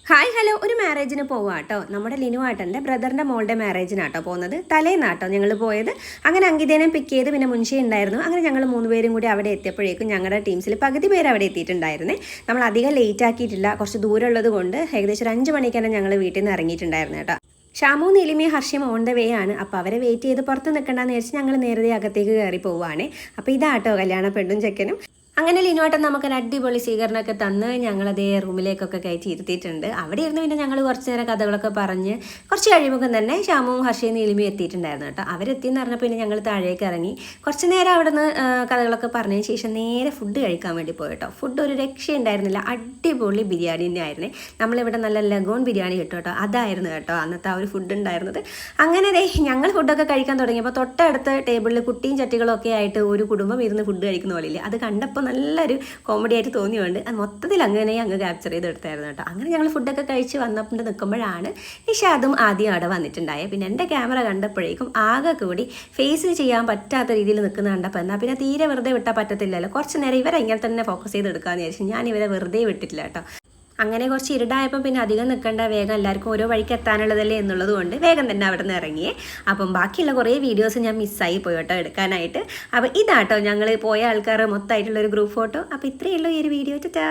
Hi hello, ഒരു മാരേജിന് പോവാട്ടോ. നമ്മുടെ ലിനുവാട്ടൻ്റെ ബ്രദറിൻ്റെ മോളുടെ മാരേജിനാട്ടോ പോകുന്നത്. തലേന്നാട്ടോ ഞങ്ങൾ പോയത്. അങ്ങനെ അങ്കിതേനെ പിക്ക് ചെയ്ത് പിന്നെ മുൻഷി ഉണ്ടായിരുന്നു. അങ്ങനെ ഞങ്ങൾ 3 പേരും കൂടി അവിടെ എത്തിയപ്പോഴേക്കും ഞങ്ങളുടെ ടീംസിൽ പകുതി പേര് അവിടെ എത്തിയിട്ടുണ്ടായിരുന്നേ. നമ്മൾ അധികം ലേറ്റ് ആക്കിയിട്ടില്ല, കുറച്ച് ദൂരമുള്ളത് കൊണ്ട് ഏകദേശം ഒരു 5 മണിക്ക് തന്നെ ഞങ്ങൾ വീട്ടിൽ നിന്ന് ഇറങ്ങിയിട്ടുണ്ടായിരുന്നു കേട്ടോ. ഷാമു, നീലിമയും ഹർഷിയും ഓൺ ദ വേ ആണ്. അപ്പോൾ അവരെ വെയിറ്റ് ചെയ്ത് പുറത്ത് നിൽക്കണ്ടെന്ന് വിചാരിച്ച് ഞങ്ങൾ നേരത്തെ അകത്തേക്ക് കയറി പോവുകയാണ്. അപ്പോൾ ഇതാട്ടോ കല്യാണ പെണ്ണും ചെക്കനും. അങ്ങനെ ലിനുവാട്ടൻ നമുക്കൊരു അടിപൊളി സ്വീകരണമൊക്കെ തന്ന് ഞങ്ങളതേ റൂമിലേക്കൊക്കെ കയറ്റി ഇരുത്തിയിട്ടുണ്ട്. അവിടെ ഇരുന്ന് പിന്നെ ഞങ്ങൾ കുറച്ച് നേരം കഥകളൊക്കെ പറഞ്ഞ് കുറച്ച് കഴിയുമ്പോൾ തന്നെ ഷാമുവും ഹർഷയും നീലിമയും എത്തിയിട്ടുണ്ടായിരുന്നു കേട്ടോ. അവരെത്തിയെന്ന് പറഞ്ഞപ്പോൾ പിന്നെ ഞങ്ങൾ താഴേക്ക് ഇറങ്ങി കുറച്ച് നേരം അവിടെ നിന്ന് കഥകളൊക്കെ പറഞ്ഞതിന് ശേഷം നേരെ ഫുഡ് കഴിക്കാൻ വേണ്ടി പോയി കേട്ടോ. ഫുഡ് ഒരു രക്ഷയുണ്ടായിരുന്നില്ല, അടിപൊളി ബിരിയാണി തന്നെ ആയിരുന്നേ. നമ്മളിവിടെ നല്ല ലഗോൺ ബിരിയാണി കിട്ടും കേട്ടോ, അതായിരുന്നു കേട്ടോ അന്നത്തെ ആ ഒരു ഫുഡ് ഉണ്ടായിരുന്നത്. അങ്ങനെ ഞങ്ങൾ ഫുഡൊക്കെ കഴിക്കാൻ തുടങ്ങിയപ്പോൾ തൊട്ടടുത്ത ടേബിളിൽ കുട്ടിയും ചട്ടികളും ഒക്കെ ആയിട്ട് ഒരു കുടുംബം ഇരുന്ന് ഫുഡ് കഴിക്കുന്ന പോലെയില്ലേ, അത് കണ്ടപ്പോൾ നല്ലൊരു കോമഡി ആയിട്ട് തോന്നിയുണ്ട്. അത് മൊത്തത്തിൽ അങ്ങനെ ക്യാപ്ചർ ചെയ്തെടുത്തായിരുന്നു കേട്ടോ. അങ്ങനെ ഞങ്ങൾ ഫുഡൊക്കെ കഴിച്ച് വന്നപ്പോൾ നിൽക്കുമ്പോഴാണ് നിഷാദും ആദ്യം അവിടെ വന്നിട്ടുണ്ടായത്. പിന്നെ എൻ്റെ ക്യാമറ കണ്ടപ്പോഴേക്കും ആകെ കൂടി ഫേസ് ചെയ്യാൻ പറ്റാത്ത രീതിയിൽ നിൽക്കുന്ന കണ്ടപ്പോൾ എന്നാൽ പിന്നെ തീരെ വെറുതെ വിട്ടാൽ പറ്റത്തില്ലല്ലോ, കുറച്ച് നേരം ഇവരെ ഇങ്ങനെ തന്നെ ഫോക്കസ് ചെയ്തെടുക്കാമെന്ന് വിചാരിച്ചു. ഞാൻ ഇവരെ വെറുതെ വിട്ടിട്ടില്ല കേട്ടോ. അങ്ങനെ കുറച്ച് ഇരുടായപ്പം പിന്നെ അധികം നിൽക്കേണ്ട, വേഗം എല്ലാവർക്കും ഓരോ വഴിക്ക് എത്താനുള്ളതല്ലേ എന്നുള്ളത് കൊണ്ട് വേഗം തന്നെ അവിടെ നിന്ന് ഇറങ്ങിയേ. അപ്പം ബാക്കിയുള്ള കുറേ വീഡിയോസ് ഞാൻ മിസ്സായി പോയി കേട്ടോ എടുക്കാനായിട്ട്. അപ്പോൾ ഇതാട്ടോ ഞങ്ങൾ പോയ ആൾക്കാർ മൊത്തമായിട്ടുള്ളൊരു ഗ്രൂപ്പ് ഫോട്ടോ. അപ്പോൾ ഇത്രയേ ഉള്ളൂ ഈ ഒരു വീഡിയോ. ടാ.